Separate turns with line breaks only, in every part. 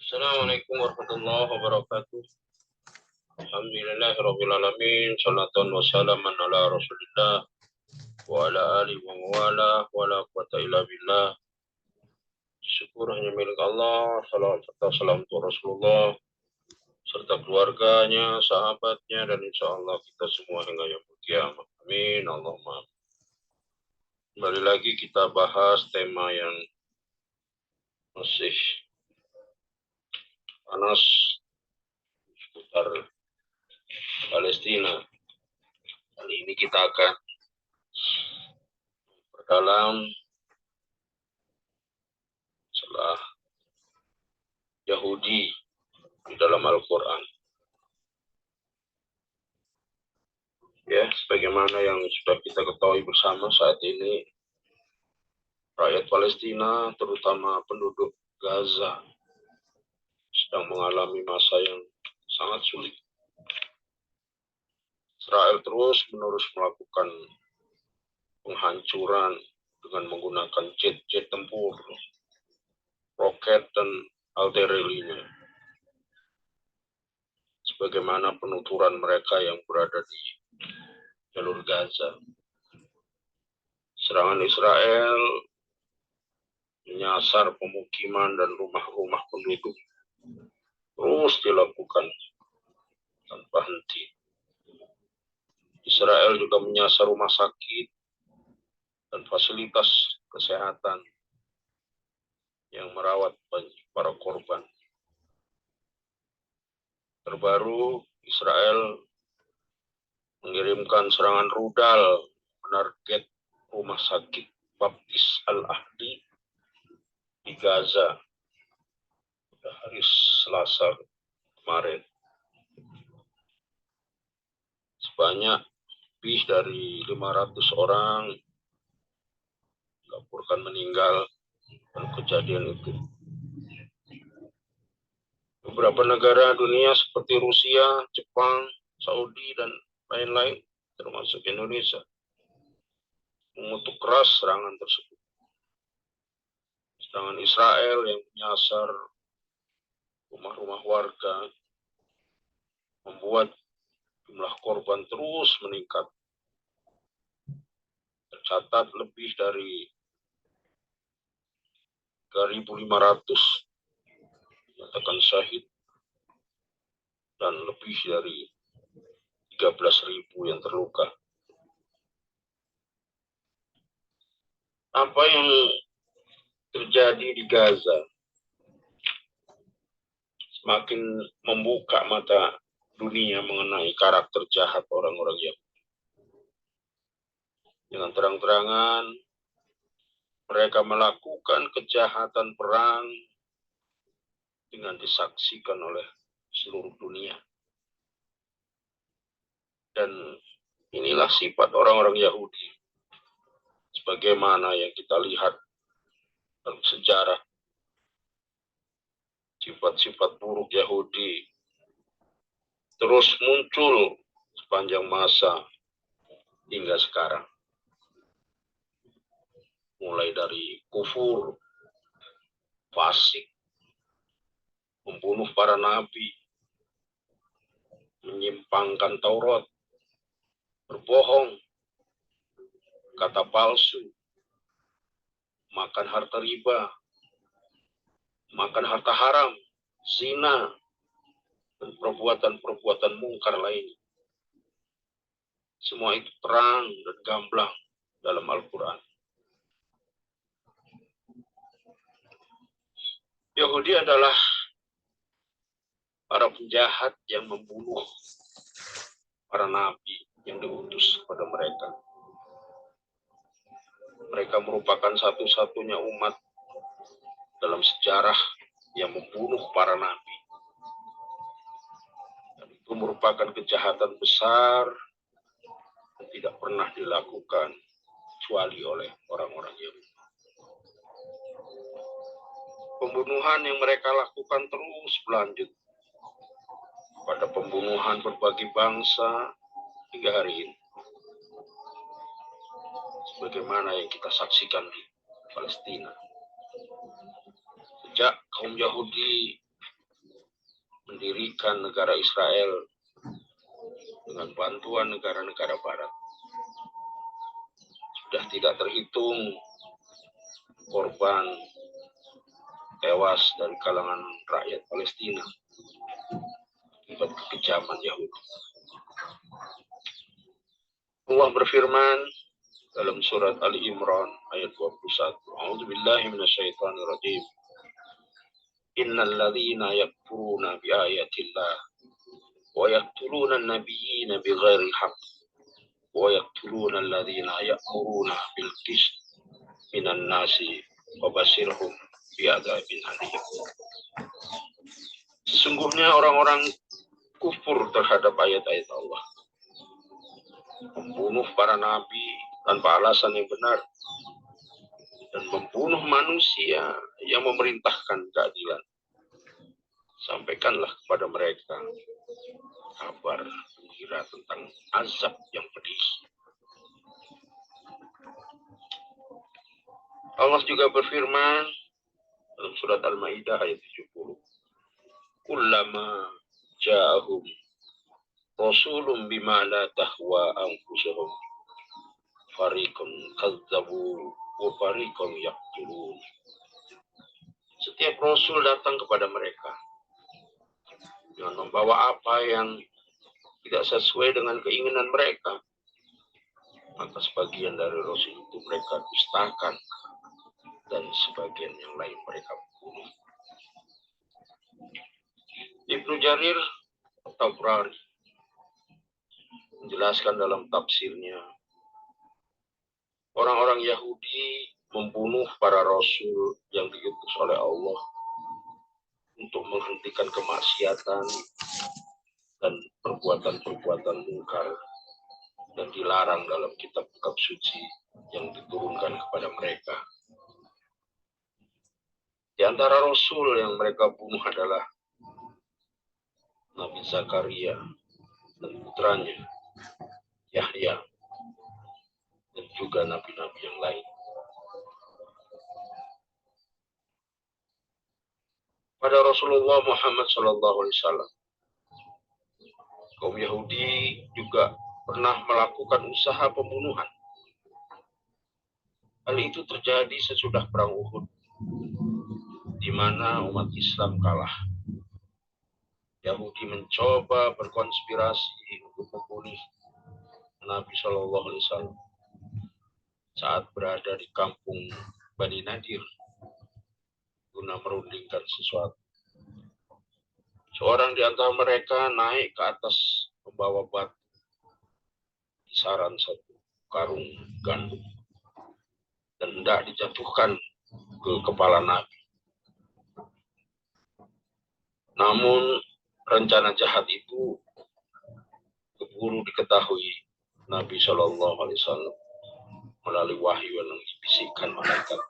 Assalamualaikum warahmatullahi wabarakatuh. Alhamdulillahirrabbilalamin. Salatan wa salaman ala rasulillah wa ala alihi wa mawala wa la quwata illa billah. Syukur hanya milik Allah. Salam serta salam untuk Rasulullah serta keluarganya, sahabatnya, dan insya Allah kita semua hingga yaumul kiamat. Amin. Allahumma. Kembali lagi kita bahas tema yang masih panas seputar Palestina. Kali ini kita akan berdalam masalah Yahudi di dalam Al-Quran. Ya, sebagaimana yang sudah kita ketahui bersama saat ini, rakyat Palestina, terutama penduduk Gaza, sedang mengalami masa yang sangat sulit. Israel terus-menerus melakukan penghancuran dengan menggunakan jet-jet tempur, roket, dan artilerinya. Sebagaimana penuturan mereka yang berada di jalur Gaza. Serangan Israel menyasar pemukiman dan rumah-rumah penduduk terus dilakukan tanpa henti. Israel juga menyasar rumah sakit dan fasilitas kesehatan yang merawat para korban. Terbaru, Israel mengirimkan serangan rudal menarget rumah sakit Baptis Al-Ahdi di Gaza pada hari Selasa kemarin. Sebanyak lebih dari 500 orang dilaporkan meninggal dalam kejadian itu. Beberapa negara dunia seperti Rusia, Jepang, Saudi, dan lain-lain, termasuk Indonesia, mengutuk keras serangan tersebut. Serangan Israel yang menyasar rumah-rumah warga membuat jumlah korban terus meningkat. Tercatat lebih dari 3.500 dinyatakan syahid dan lebih dari 13.000 yang terluka. Apa yang terjadi di Gaza semakin membuka mata dunia mengenai karakter jahat orang-orang Yahudi. Dengan terang-terangan mereka melakukan kejahatan perang dengan disaksikan oleh seluruh dunia. Dan inilah sifat orang-orang Yahudi. Sebagaimana yang kita lihat dalam sejarah, sifat-sifat buruk Yahudi terus muncul sepanjang masa hingga sekarang. Mulai dari kufur, fasik, membunuh para nabi, menyimpangkan Taurat, berbohong, kata palsu, makan harta riba, makan harta haram, zina, dan perbuatan-perbuatan mungkar lainnya. Semua itu terang dan gamblang dalam Al-Quran. Yahudi adalah para penjahat yang membunuh para nabi yang diutus kepada mereka. Mereka merupakan satu-satunya umat dalam sejarah yang membunuh para nabi. Dan itu merupakan kejahatan besar yang tidak pernah dilakukan kecuali oleh orang-orang Yahudi. Pembunuhan yang mereka lakukan terus berlanjut pada pembunuhan berbagai bangsa hingga hari ini. Sebagaimana yang kita saksikan di Palestina. Sejak kaum Yahudi mendirikan negara Israel dengan bantuan negara-negara barat. Sudah tidak terhitung korban tewas dari kalangan rakyat Palestina akibat kekejaman Yahudi. Allah berfirman dalam surat Ali Imran ayat 21. A'udzubillahi minasyaitonir rajim. Innal ladzina yakfuruna biayatillah wa yaqtuluna an-nabiyyina bighairi haqq wa yaqtuluna alladzina ya'muruna bil qist minan nasi wa basyirhum bi'adzabin alim. Sesungguhnya orang-orang kufur terhadap ayat-ayat Allah, membunuh para nabi tanpa alasan yang benar, dan membunuh manusia yang memerintahkan keadilan. Sampaikanlah kepada mereka kabar gembira tentang azab yang pedih. Allah juga berfirman dalam surat Al-Maidah ayat 70. Kullama ja'ahum rasulun bima la tahwa anfusuhum fariqun kazzabu wa fariqun yaqtulun. Setiap rasul datang kepada mereka dengan membawa apa yang tidak sesuai dengan keinginan mereka, maka sebagian dari rasul itu mereka dustakan dan sebagian yang lain mereka bunuh. Ibnu Jarir At-Tabrani menjelaskan dalam tafsirnya, orang-orang Yahudi membunuh para rasul yang diutus oleh Allah untuk menghentikan kemaksiatan dan perbuatan-perbuatan mungkar dan dilarang dalam kitab-kitab suci yang diturunkan kepada mereka. Di antara rasul yang mereka bunuh adalah Nabi Zakaria dan putranya Yahya dan juga nabi-nabi yang lain. Pada Rasulullah Muhammad SAW, kaum Yahudi juga pernah melakukan usaha pembunuhan. Hal itu terjadi sesudah perang Uhud, di mana umat Islam kalah. Yahudi mencoba berkonspirasi untuk membunuh Nabi SAW saat berada di kampung Bani Nadir guna merundingkan sesuatu. Seorang di antara mereka naik ke atas membawa batu kisaran 1 karung gandum dan hendak dijatuhkan ke kepala Nabi. Namun rencana jahat itu keburu diketahui Nabi SAW melalui wahyu yang dibisikkan malaikat.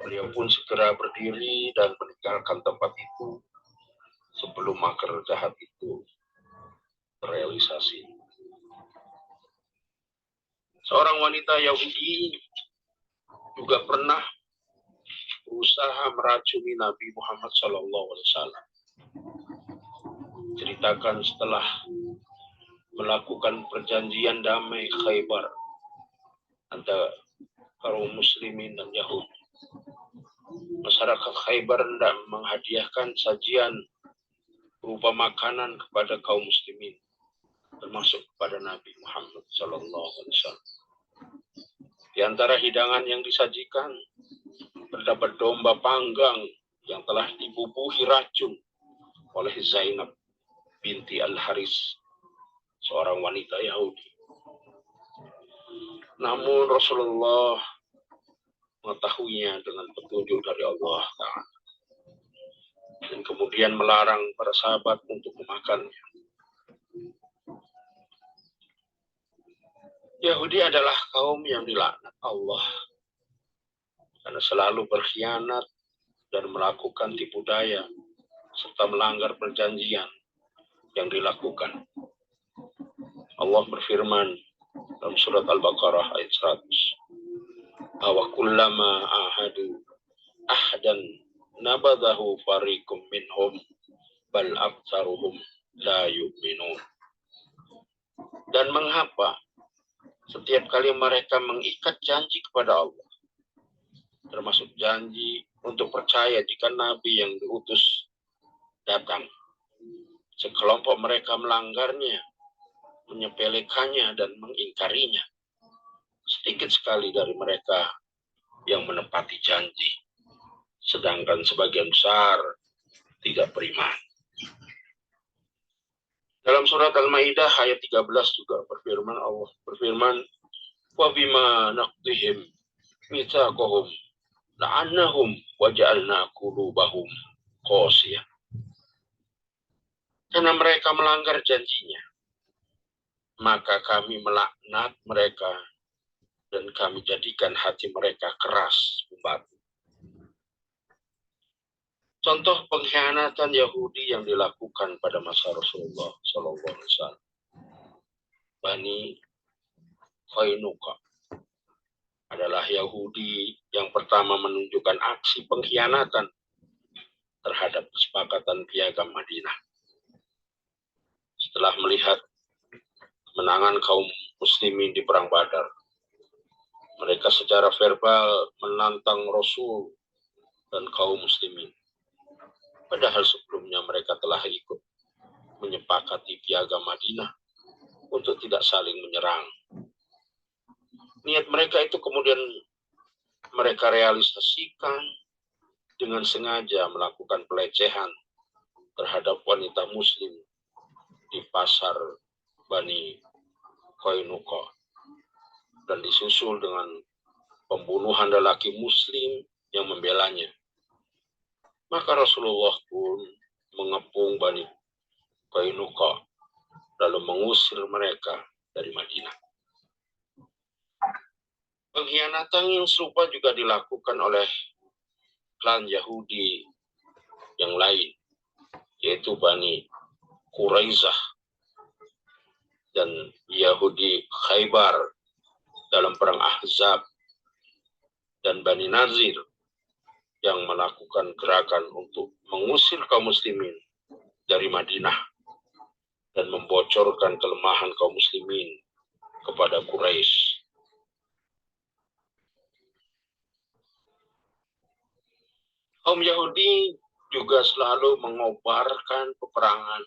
Beliau pun segera berdiri dan meninggalkan tempat itu sebelum makar jahat itu terrealisasi. Seorang wanita Yahudi juga pernah berusaha meracuni Nabi Muhammad SAW. Ceritakan setelah melakukan perjanjian damai Khaybar antara kaum muslimin dan Yahudi, masyarakat Khaybar hendak menghadiahkan sajian berupa makanan kepada kaum muslimin, termasuk kepada Nabi Muhammad SAW. Di antara hidangan yang disajikan terdapat domba panggang yang telah dibubuhi racun oleh Zainab binti Al-Haris, seorang wanita Yahudi. Namun Rasulullah mengetahuinya dengan petunjuk dari Allah Ta'ala dan kemudian melarang para sahabat untuk memakannya. Yahudi adalah kaum yang dilaknat Allah karena selalu berkhianat dan melakukan tipu daya serta melanggar perjanjian yang dilakukan. Allah berfirman dalam surat Al-Baqarah ayat 100. Awa kullama ahadu ahdan nabadahu fariqum minhum bal aktsaruhum la yu'minun. Dan mengapa setiap kali mereka mengikat janji kepada Allah, termasuk janji untuk percaya jika Nabi yang diutus datang, sekelompok mereka melanggarnya, menyepelekannya dan mengingkarinya. Sedikit sekali dari mereka yang menepati janji, sedangkan sebagian besar tidak beriman. Dalam surat Al-Maidah ayat 13 juga Allah berfirman, "Wa bima naqdihim mitsaqahum la'annahum wa ja'alna qulubahum qasiyah." Karena mereka melanggar janjinya, maka kami melaknat mereka dan kami jadikan hati mereka keras membatu. Contoh pengkhianatan Yahudi yang dilakukan pada masa Rasulullah SAW. Bani Qainuqa adalah Yahudi yang pertama menunjukkan aksi pengkhianatan terhadap kesepakatan piagam Madinah. Setelah melihat kemenangan kaum muslimin di Perang Badar, mereka secara verbal menantang Rasul dan kaum muslimin. Padahal sebelumnya mereka telah ikut menyepakati piagam Madinah untuk tidak saling menyerang. Niat mereka itu kemudian mereka realisasikan dengan sengaja melakukan pelecehan terhadap wanita muslim di pasar Bani Qainuqa, dan disusul dengan pembunuhan lelaki muslim yang membelanya. Maka Rasulullah pun mengepung Bani Qainuqa lalu mengusir mereka dari Madinah. Pengkhianatan yang serupa juga dilakukan oleh klan Yahudi yang lain, yaitu Bani Quraizah dan Yahudi Khaybar dalam perang Ahzab, dan Bani Nazir yang melakukan gerakan untuk mengusir kaum muslimin dari Madinah dan membocorkan kelemahan kaum muslimin kepada Quraisy. Kaum Yahudi juga selalu mengobarkan peperangan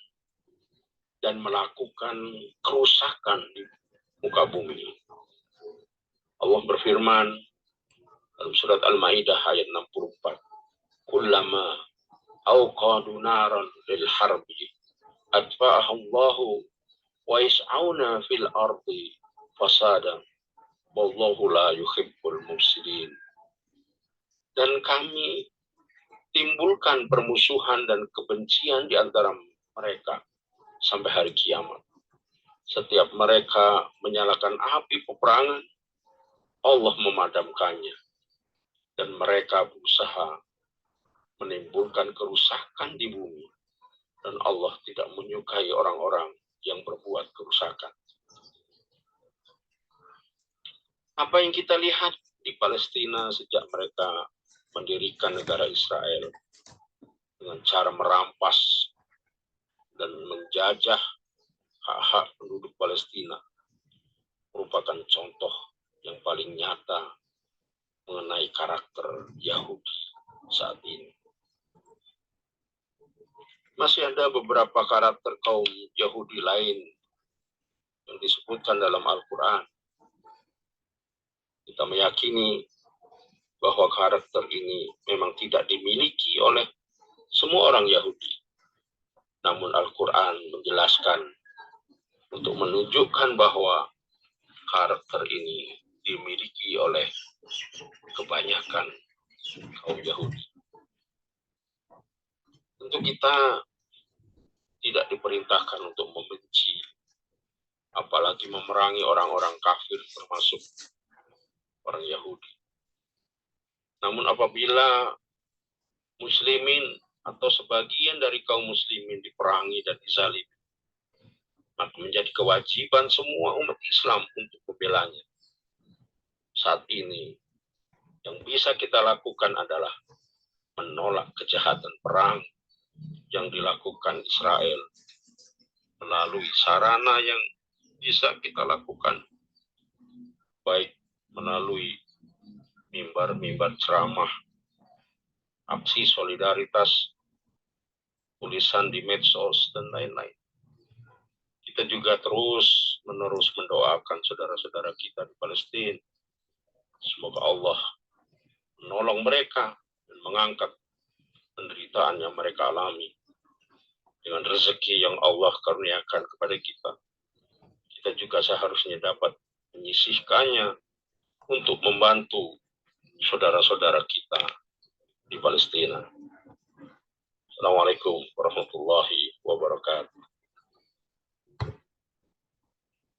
dan melakukan kerusakan di muka bumi. Allah berfirman dalam surat Al-Maidah ayat 64, "Kullama awqadu naran lil harbi atfa'ahallahu wa yas'auna fil ardi fasadan wallahu la yuhibbul mufsidin." Dan kami timbulkan permusuhan dan kebencian di antara mereka sampai hari kiamat. Setiap mereka menyalakan api peperangan, Allah memadamkannya. Dan mereka berusaha menimbulkan kerusakan di bumi. Dan Allah tidak menyukai orang-orang yang berbuat kerusakan. Apa yang kita lihat di Palestina sejak mereka mendirikan negara Israel dengan cara merampas dan menjajah hak-hak penduduk Palestina merupakan contoh yang paling nyata mengenai karakter Yahudi saat ini. Masih ada beberapa karakter kaum Yahudi lain yang disebutkan dalam Al-Quran. Kita meyakini bahwa karakter ini memang tidak dimiliki oleh semua orang Yahudi. Namun Al-Quran menjelaskan untuk menunjukkan bahwa karakter ini dimiliki oleh kebanyakan kaum Yahudi. Tentu kita tidak diperintahkan untuk membenci, apalagi memerangi orang-orang kafir termasuk orang Yahudi. Namun apabila muslimin atau sebagian dari kaum muslimin diperangi dan dizalimi, maka menjadi kewajiban semua umat Islam untuk membelanya. Saat ini yang bisa kita lakukan adalah menolak kejahatan perang yang dilakukan Israel melalui sarana yang bisa kita lakukan, baik melalui mimbar-mimbar ceramah, aksi solidaritas, tulisan di medsos, dan lain-lain. Kita juga terus-menerus mendoakan saudara-saudara kita di Palestina. Semoga Allah menolong mereka dan mengangkat penderitaan yang mereka alami. Dengan rezeki yang Allah karuniakan kepada kita, kita juga seharusnya dapat menyisihkannya untuk membantu saudara-saudara kita di Palestina. Assalamualaikum warahmatullahi wabarakatuh.